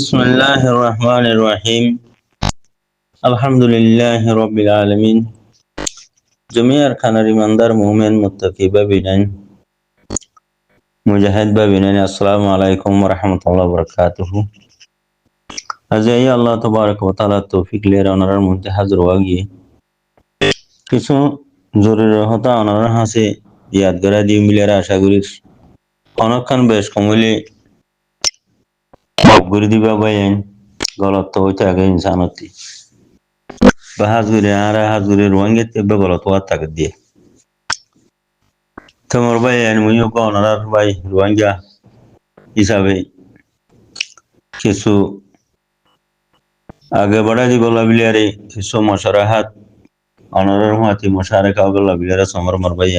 بسم الله الرحمن الرحيم الحمد لله رب العالمين جميع أركان الإيمان مؤمن متقي بابنين مجاهد بابنين السلام عليكم ورحمة الله وبركاته أزاي الله تبارك وتعالى التوفيق لنا ونرى المنتحز رواقي কিছু জরুরি হতা অনার হাসে ইয়াদ করা দিয়ে মিলের আশা করি অনেকক্ষণ বেশ কমলে করে দিবা বাইন গলত হইতে আগে ইনসানতি বা হাজগুড়ি আর হাজগুড়ি রোয়াঙ্গে তেবে গলত হওয়ার তাকে দিয়ে তোমার ভাই মুইও অনার ভাই রোয়াঙ্গা হিসাবে কিছু আগে বাড়া দিব লাবিলিয়ারে কিছু মশারাহাত অনারের হাতি মশারে কাউকে লাবিলিয়ারে সমর মর ভাই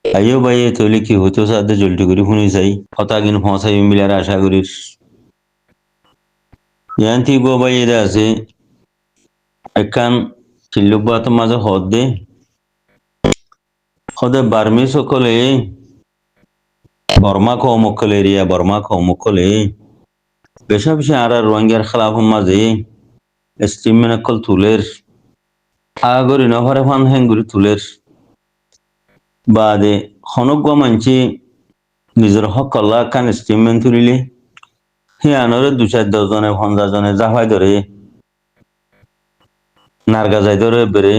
আইও ভাই তৈলি কি হইতো সাথে জলটি করে শুনি চাই কথা কিন ফসাই মিলিয়ারে আশা করিস ইয়ান্তি গো ভাই এরা আছে একান চিল্লুবাত মাঝে হদে হদে বার্মি সকলে বর্মা কমকল এরিয়া বর্মা কমকলে বেশা বেশি আর রোহিঙ্গার খেলাফ মাঝে স্টিমেন কল তুলের আগরি নভরে ফান হেঙ্গুরি তুলের বাদে হনক মানছি নিজের হক কল্লা কান স্টিমেন তুলিলে হে আনরে 2-4 জনে 50 জনে জাফাই ধরে নারগা যাই ধরে বেড়ে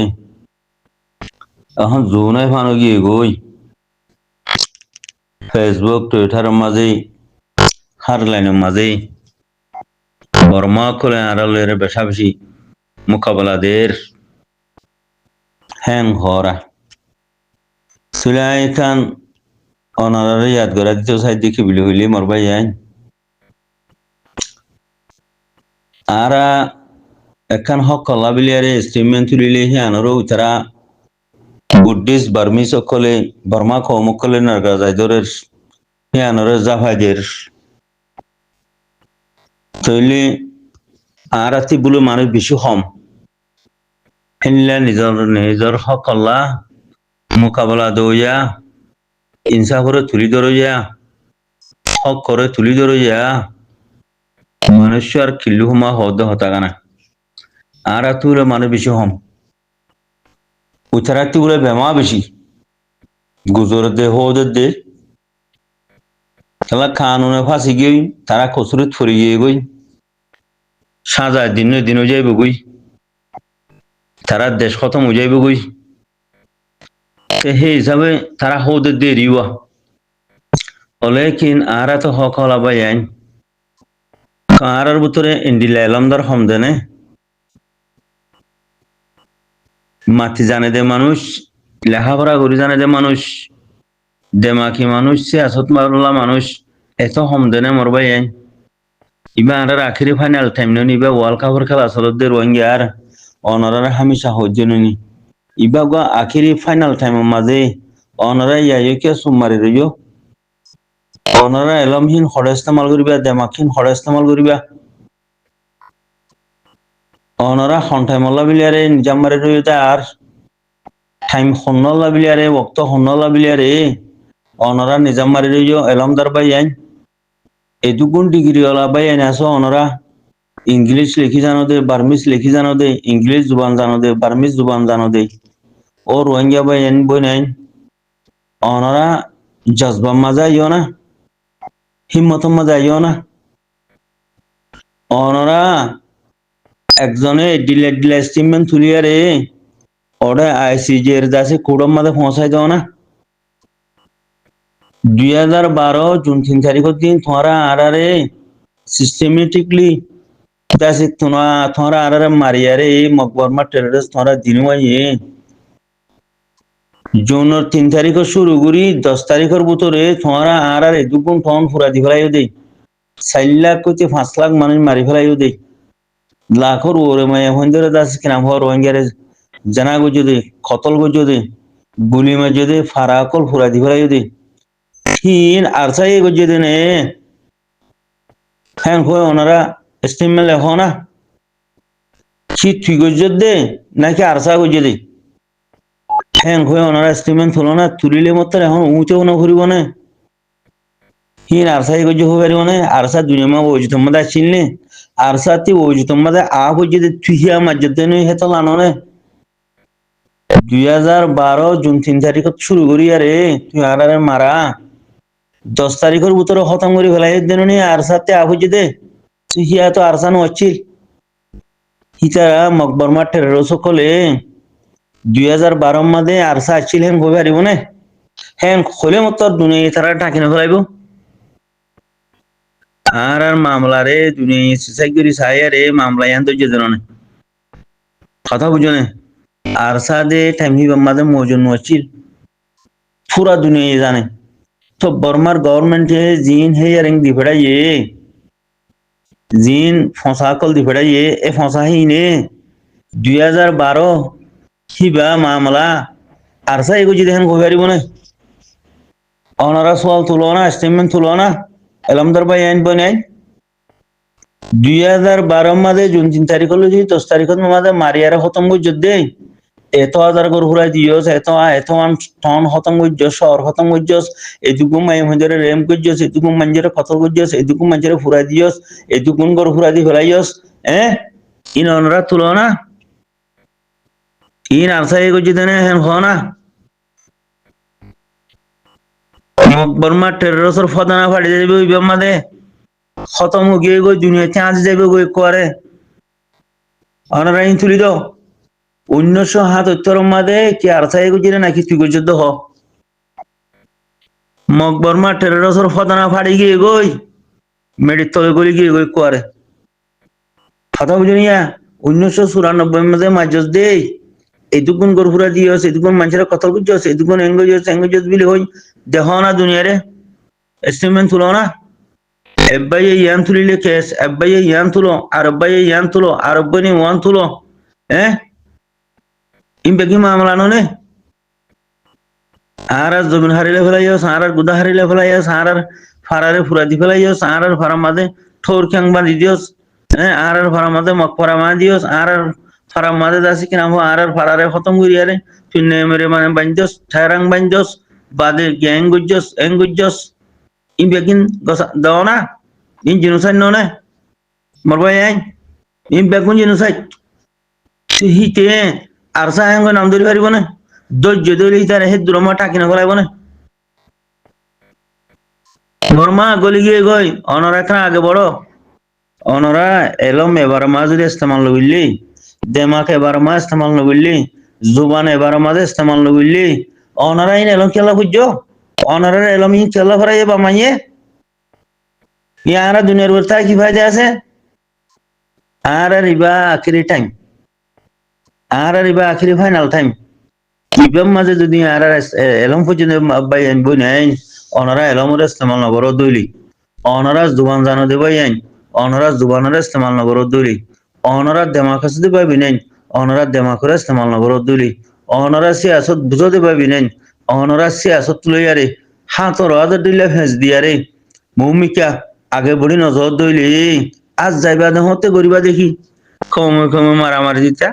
এখন জুনাই ফানো গিয়ে গই ফেসবুক টুইটারের মাঝে হার লাইনের মাঝে বর্মা করে আড়ালের বেশা বেশি মোকাবেলাদের হ্যাং হরা সুলাই খান অনারারে ইয়াদ করা দিতে সাইড দেখি বিলি হইলে মরবাই যাই আর এখান হক কল্লা বিলিয়ারে স্টেটমেন্ট তুলিলে হে আনরও তারা বুদ্ধিস্ট বার্মি সকলে বর্মা কমকলে নারগা যাইদরের হে আনরে জাফাইদের তৈলে আর আতি বলে মানুষ বেশি কম হেনলা নিজর নিজর হক কল্লা মোকাবেলা দইয়া ইনসাফ করে তুলি ধরইয়া হক করে তুলি ধরইয়া মানুষের কিল্লু হুমা হদ হতাগানা আর আতুলে মানুষ বেশি হম উচারাতি বলে বেমা বেশি গুজর দে হদ দে তাহলে কানুনে ফাঁসি গই তারা কসুরত ফরি গিয়ে গই সাজা দিন দিন যাইব গই তারা দেশ খতম হয়ে যাইব গই সেই হিসাবে তারা হদ দে রিওয়া লেকিন আর তো হক হলাবাই আইন আর ভিতরে ইন্ডিলা এলমদার হমদেনে মাটি জানে দে মানুষ লেখাপড়া করে জানে দে মানুষ দেমাকি মানুষ সিয়াসত মারলা মানুষ এত হমদেনে মরবাই আইন ইবা আর আখিরি ফাইনাল টাইম নিবা ওয়ার্ল্ড কাপের খেলা চলতে রোহিঙ্গা আর অনারার হামেশা হজ্জ নি ইবা গো আখিরি ফাইনাল টাইমের মাঝে অনারা ইয়াইও কে সুমারি রইও অনারা এলমহীন হরে ইস্তেমাল করিবা দেমাকহীন হরে ইস্তেমাল করিবা অনারা হন্টাইমল্লা বিলিয়ারে নিজাম মারি রইতা আর টাইম হন্নল্লা বিলিয়ারে ওক্ত হন্নল্লা বিলিয়ারে অনারা নিজাম মারি রইও এলমদার বাই আইন এদুগুণ ডিগ্রি ওলা বাই আইন আসো অনারা ইংলিশ লিখি জানো দে বার্মিস লিখি জানো দে ইংলিশ জুবান জানো দে বার্মিস জুবান জানো দে ও রোহিঙ্গা বাই আইন বই নাইন অনারা জজবা মাজা ইয় না হিম্মত মাজা ইয় না অনারা একজনে ডিলে ডিলে স্টিমেন্ট তুলিয়ারে ওরা আইসিজি এর দাসে কোড়ম মাঝে পৌঁছাই দাও না 2012 জুন 3 তারিখের দিন তোমরা আরারে সিস্টেমেটিকলি দাসে তোমরা আরারে মারিয়ারে মকবরমা টেররিস্ট তোমরা দিনওয়াইয়ে জুনের 3 তারিখে শুরু করি 10 তারিখের ভিতরে তোমরা আরারে দুগুণ ফোন ফুরা দি ফেলাইও দেই 4 লাখ কোটি 5 লাখ মানুষ মারি ফেলাইও দেই লাখর ওরে মায়া হইন্দরে দাস কিনা হর রোহিঙ্গারে জানা গজদে কতল গজদে গুলি মজদে ফারাকল ফুরা দি ফেলাইও দেই হিন আরসাই গজদে নে হ্যাঁ হয় ওনারা স্টিমেল লেখো না কি তুই গজদে নাকি আরসা গজদে হ্যাঁ হয় ওনারা স্টিমেল তুলো না তুলিলে মতো এখন উঁচেও না ঘুরিব না hin arsa go jo bari wona arsa dunya ma woji to mada chinne arsa ti woji to mada a hoji de tuhiya majjate ne hetalano ne 2012 June 3 তারিখত শুরু করি আরে তুই আরারে মারা 10 তারিখের ভিতরে খতম করে ফেলাই দেননি আর সাথে আহুজি দে তুই হিয়া তো আরসান হচ্ছিল হিতা মকবরমা টেরো সকলে 2012 মাদে আরসা আসছিল হেন কই পারিব না হেন খোলে মত দুনিয়া তারা টাকিনে ফেলাইব আর মামলা রে দুনিয়া সিসাইগিরি সায়ারে মামলা ইয়ান তো যেদনে কথা বুঝো না আরসা দে টাইম হি মাদে মজুন হচ্ছিল পুরা দুনিয়া জানে তো বর্মার গভর্নমেন্টে জিন হে ইয়ারিং দি ফেড়াইয়ে জিন ফসা কল দি ফেড়াইয়ে এ ফসা হি নে 2012 হিবা মামলা আরসা এগো যদি হেন কই পারিব না অনারা সওয়াল তুলো না স্টেটমেন্ট তুলো না এলমদার ভাই আইন বনাই 2012 মাদে জুন 3 তারিখ হলো 10 তারিখত মাদে মারিয়ারে খতম গই যদ্দে এত হাজার গর হুরাই দিয়স এত টন খতম গইজস শহর খতম গইজস এদুকু মাই মঞ্জরে রেম গইজস এদুকু মঞ্জরে খতম গইজস এদুকু মঞ্জরে ফুরাই দিয়স এদুকুন গর ফুরাই দি ফেলাইয়স ইন অনরা তুলো না ইন আরসাই গই যদি হেন হনা বর্মা টেররসর ফদানা ফাড়ি যাবে ওই মাদে খতম গিয়ে গই দুনিয়াতে আজ যাবে গই করে অনরা ইন তুলি দাও 1977 মাদে কি আরসাই গজিরে নাকি তুই গজদ হ মকবরমা টেররসর ফদানা ফাড়ি গিয়ে গই মেডির তলে গলি গিয়ে গই করে কথা বুঝিনিয়া 1994 মাদে মাঝজ দে এদুকুন গরফুরা দিয়স এদুকুন মানুষের কথা বুঝছস এদুকুন এঙ্গজস বিলি হই দেহ না দুনিয়ারে এস্টিমেন্ট তুলো না এব্বাই ইয়ান তুলিলে কেস এব্বাই ইয়ান তুলো আর এব্বাই ইয়ান তুলো আর এব্বাই ওয়ান তুলো ইন বেগি মামলা ননে আর জমিন হারিলে ফেলাইয়স আর গুদা হারিলে ফেলাইয়স আর ফারারে ফুরা দি ফেলাইয়স আর ফারা মাদে ঠোর খ্যাং বাঁধি দিয়স আর ফারা মাদে মকফরা মা দিয়স আর ফারা মাদে দাসি কিনা হো আর ফারারে খতম করি আরে তুই নে মেরে মানে বাঞ্জস ঠারাং বাঞ্জস বাদে গ্যাং গুজস এং গুজস ইন বেগিন গসা দাও না ইন জিনুসাই ননে মরবাই আই ইন বেগুন জিনুসাই হিতে আরসা হেঙ্গ নাম ধরি পারিব না ধৈর্য ধরি তার হে দুরমা টাকিনা ফেলাইব না বর্মা গলি গিয়ে গই অনরা একটা আগে বড় অনরা এলম এবার মা যদি ইস্তেমাল নবিল্লি দেমাক এবার মা ইস্তেমাল নবিল্লি জুবান এবার মাঝে ইস্তেমাল নবিল্লি অনরা ইন এলম খেলা বুঝছো অনরা এলম ইন খেলা ফরাই বা মাইয়ে ইয়ারা দুনিয়ার বর্তা কি ফায়দা আছে আর রিবা আখিরি টাইম আর রিবা আখিরি ফাইনাল টাইম ইবাম মাঝে যদি আর এলম পর্যন্ত বাই আইন বই নাই অনরা এলমর ইস্তেমাল নগর দইলি অনরা জুবান জানো দেবাই আইন অনরা জুবানের ইস্তেমাল নগর দইলি অনরা দেমাকাস দেবাই বিনাইন অনরা দেমাকর ইস্তেমাল নগর দইলি অনরা সিয়াসত বুঝো দেবাই বিনাইন অনরা সিয়াসত লইয়ারে হাতর আদর দিলে ফেঁস দিয়ারে মৌমিকা আগে বড়ি নজর দইলি আজ যাইবা হতে গরিবা দেখি কমে কমে মারামারি দিতা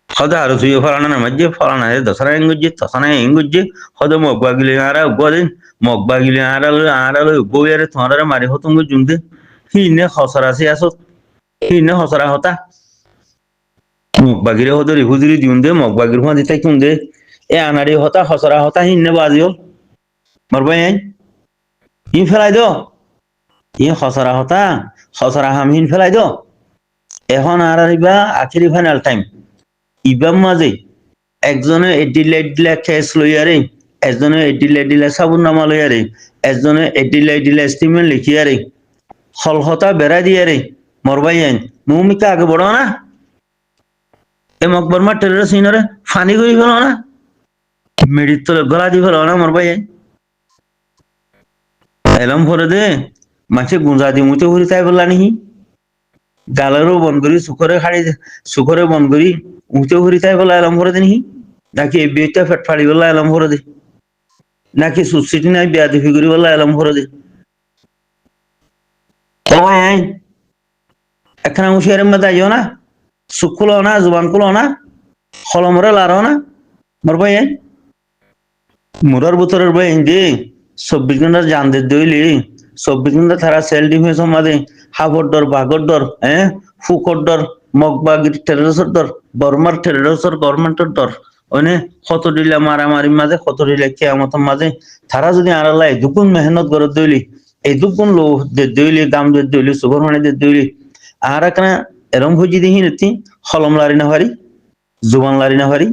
হদা আর তুই ফলানা না মাঝে ফলানা দশরা এঙ্গুজি তসনা এঙ্গুজি হদ মগবা গিলে আরা গদিন মগবা গিলে আরা গোয়ারে থরারে মারি হতঙ্গ জুনদে হিনে খসরা সিয়াসত হিনে খসরা হতা মগবা গিরে হদরি হুজুরি দিউন্দে মগবা গির হুয়া দিতাই কুন্দে এ আনারি হতা খসরা হতা হিনে বাজিও মরবাই ইন ফেলাই দো ই খসরা হতা খসরা হাম হিন ফেলাই দো এখন আর আরিবা আখিরি ফাইনাল টাইম ইবাম মাঝে একজনে এডিলা কেস লইয়ারে একজনে এডিলা সাবুন নামা লইয়ারে একজনে এডিলা স্টিমেন্ট লিখিয়ারে হলহতা বেড়া দিয়ারে মরবাই আইন মৌমিকা আগে বড় না এ মকবরমা টেরর সিনরে ফানি করি ফেল না মেডির তলে গলা দি ফেল না মরবাই আইন এলম ভরে দে মাছে গুঁজা দি মুতে ভরি তাই বললা নিহি গালেরও বন করি সুখরে বন করি উঁচে ভরি তাই বলা এলম ভরে দে নিহি নাকি এই বিয়েটা ফেট ফাড়ি বললা এলম ভরে দে নাকি সুসিটি নাই বিয়া দিফি করি বললা এলম ভরে দে একখানা হুঁশিয়ারের মধ্যে আইও না সুখ খুলো না জুবান খুলো না হলমরে লারো না মর ভাই মুরার বুতরের ভাই যে 24 ঘন্টা জানতে দইলি 24 ঘন্টা তারা সেল ডিফেন্সের মাঝে হাবর ডর বাগর ডর ফুকর ডর মগবাগির টেরোরিস্টের ডর বর্মার টেরোরিস্টের গভর্নমেন্টের ডর ওনে কত দিলা মারামারির মাঝে কত দিলা কিয়ামতের মাঝে তারা যদি আড়ালাই দুগুণ মেহনত করে দইলি এই দুগুণ লো দে দইলি দাম দে দইলি সুগর মানে দে দইলি আর এখানে এরম ভুজি দিহি নেতি হলম লারি না ভারি জুবান লারি না ভারি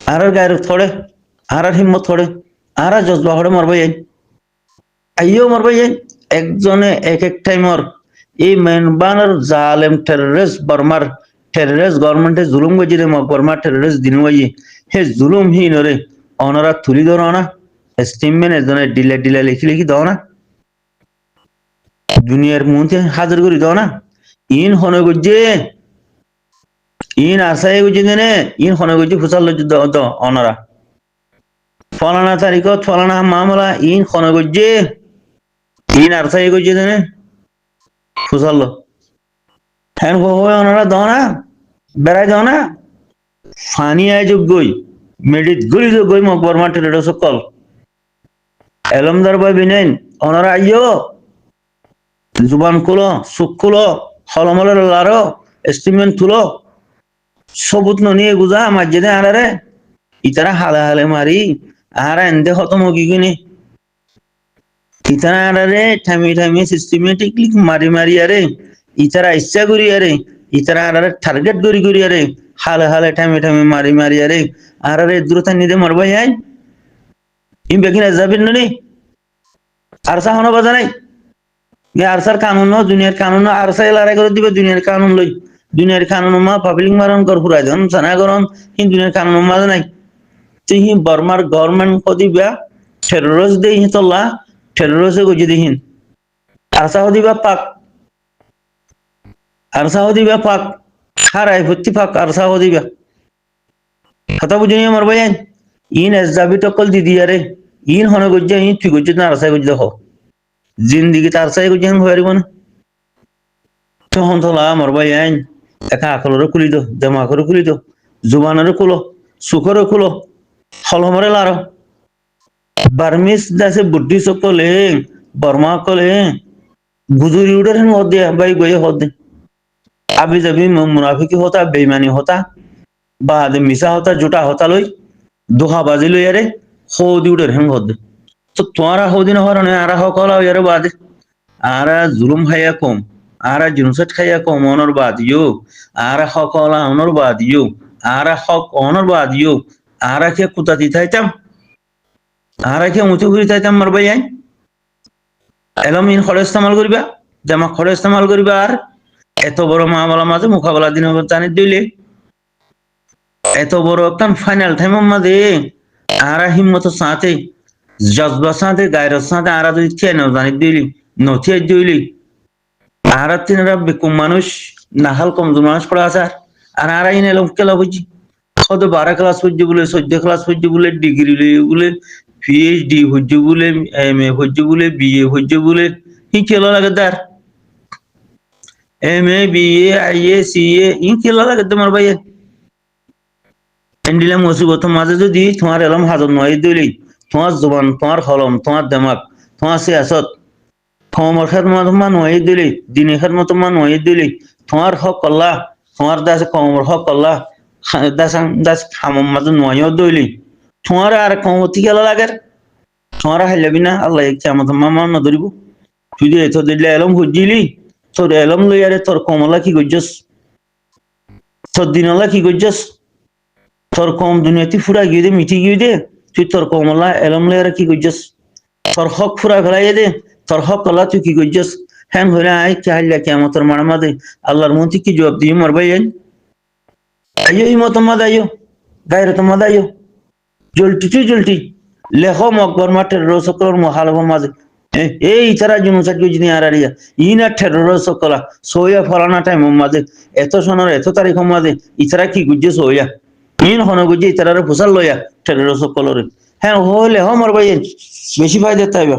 আর গায়ের থোড়ে আর হিম্মত থোড়ে আর জজবা হড়ে মরবাই আইও মরবাই একজনে এক এক টাইমর এই মেনবানার জালেম টেররিস্ট বর্মার টেররিস্ট গভর্নমেন্টে জুলুম গজিরে মক বর্মার টেররিস্ট দিনওয়াই হে জুলুম হি নরে অনরা তুলি ধরো না স্টিমমেন এজনে ডিলে ডিলে লিখি লিখি দাও না দুনিয়ার মধ্যে হাজার করে দাও না ইন হনে গজে ইন আসাই গজে দেনে ইন হনে গজে ফুসাল দাও অনরা ফলানা তারিখত ফলানা মামলা ইন হনে গজে ইন আসাই গজে দেনে ফুসাল হ্যান ওনারা দাও না বেড়াই দাও না ফানি আয় যোগ গই মেডিত গলি যোগ গই মক বর্মা টেরেডো সকল এলমদার বাই বিনেন ওনারা আইও জুবান খুলো সুখ খুলো হলমলের লারো এস্টিমেন্ট তুলো সবুত নিয়ে গুজা মাঝে আরে ইতারা হালে হালে মারি আর এন্দে খতম হকি কিনে ইতারা আরে ঠামি ঠামি সিস্টেমেটিকলি মারি মারি আরে ইতারা ইচ্ছা করি আরে ইতারা আরে টার্গেট করি করি আরে হালে হালে ঠামি ঠামি মারি মারি আরে আর আরে দূরতা নিতে মরবাই আই ইম বেকিন যাবিন নি আর সাহনো বাজা নাই আরসার কানুন দুনিয়ার কানুন আরসা লড়াই করে দিবে দুনিয়ার কানুন লই দুনিয়ার কানুন মা পাবলিক মারণ কর পুরাই দেন সানা করন কিন্তু দুনিয়ার কানুন মা নাই তুই বর্মার গভর্নমেন্ট কদিবা টেররিস্ট দেই হিতলা টেররিস্ট গজি দিহিন আরসা দিবা পাক আরসা দিবা পাক হারাই ভর্তি পাক আরসা দিবা কথা বুঝিনি আমার ভাই ইন এসজাবি টকল দিদি আরে ইন হনে গজ্জা ইন তুই গজ্জা না আরসা গজ্জা হ জিন্দিগি তার চাই গজ্জা হইব না তখন তোলা আমার ভাই আইন একা আকলরে খুলি দো দেমাকরে খুলি দো জুবানরে খুলো সুখরে খুলো হলমরে লারো বার্মিস দাসে বুদ্ধি সকলে বর্মা কলে গুজুরি উড়ের হদ দে ভাই গয়ে হদ দে আবি যাবি মুনাফিকি হতা বেইমানি হতা বাদ মিশা হতা জুটা হতা লই দোহা বাজি লই আরে হদি উড়ের হদ দে তো তোমারা হদিন হরনে আরা হকলা ইয়ারে বাদে আরা জুলুম খাইয়া কম আরা জুনসট খাইয়া কম অনর বাদ ইউ আরা হকলা অনর বাদ ইউ আরা হক অনর বাদ ইউ আরা কে কুতা দিতাইতাম আরা কে মুতি ঘুরি তাইতাম মারবাই আই এলম ইন খড় ইস্তেমাল করিবা জামা খড় ইস্তেমাল করিবা আর এত বড় মামলা মাঝে মোকাবেলা দিন জানি দিলে এত বড় একটা ফাইনাল টাইমের মাঝে আরা হিম্মত সাথে জজবা সাথে গায়ের সাথে আরা যদি খেয়ে নাও জানি দিলি নথিয়ে দিলি আরা তিনারা বেকুম মানুষ নাহাল কমজোর মানুষ পড়া আছে আর আরা ইন এলম কেলা বুঝি কত 12 ক্লাস পর্যন্ত বলে 14 ক্লাস পর্যন্ত বলে ডিগ্রি বলে পিএইচডি হচ্ছে বলে এমএ হচ্ছে বলে বিএ হচ্ছে বলে ই কেলা লাগে তার এমএ বিএ আইএ সিএ ই কেলা লাগে তোমার ভাই এন্ডিলা মুসিবত মাঝে যদি তোমার এলম হাজর নয় দিলি তোমার জবান তোমার হলম তোমার দেমাগ তোমার সিয়াসত তোমার খেদমত নয় দিলি দিনের খেদমত নয় দিলি তোমার হক আল্লাহ তোমার দাস কমর হক আল্লাহ দাস খামম মাঝে নয় দিলি তোমার আর কমতি গেল লাগে তোমার হাইলাবি না আল্লাহ কিয়ামত মামা না ধরিব তুই যে এত দিলে এলম খুঁজিলি তোর এলম লই আরে তোর কমলা কি গজ্জস তোর দিনলা কি গজ্জস তোর কম দুনিয়াতে ফুরা গিয়ে দে মিটি গিয়ে দে তুই তোর কমলা এলম লই আরে কি গজ্জস তোর হক ফুরা ফেলাই দে তোর হক আল্লাহ তুই কি গজ্জস হ্যাঁ হইলে আয় কি হাইলা কিয়ামতর মারা মাদে আল্লাহর মন্ত্রী কি জবাব দিয়ে মারবাই আইও ইমত মাদ আইও গায়রে তোমাদ আইও জলটি লেখো মকবর মাঠের রসকলর মহালভর মাঝে এই তারা জুনুসাট গজিনি আরারিয়া ইনা ঠেরর সকলা সোয়া ফলানা টাইম মাঝে এত সনের এত তারিখ মাঝে ইতারা কি গুজে সোয়া ইন হন গুজে ইতারা ফুসাল লয়া ঠেরর সকলরে হ্যাঁ হলে হ মর ভাই বেশি ফায়দা তাইবা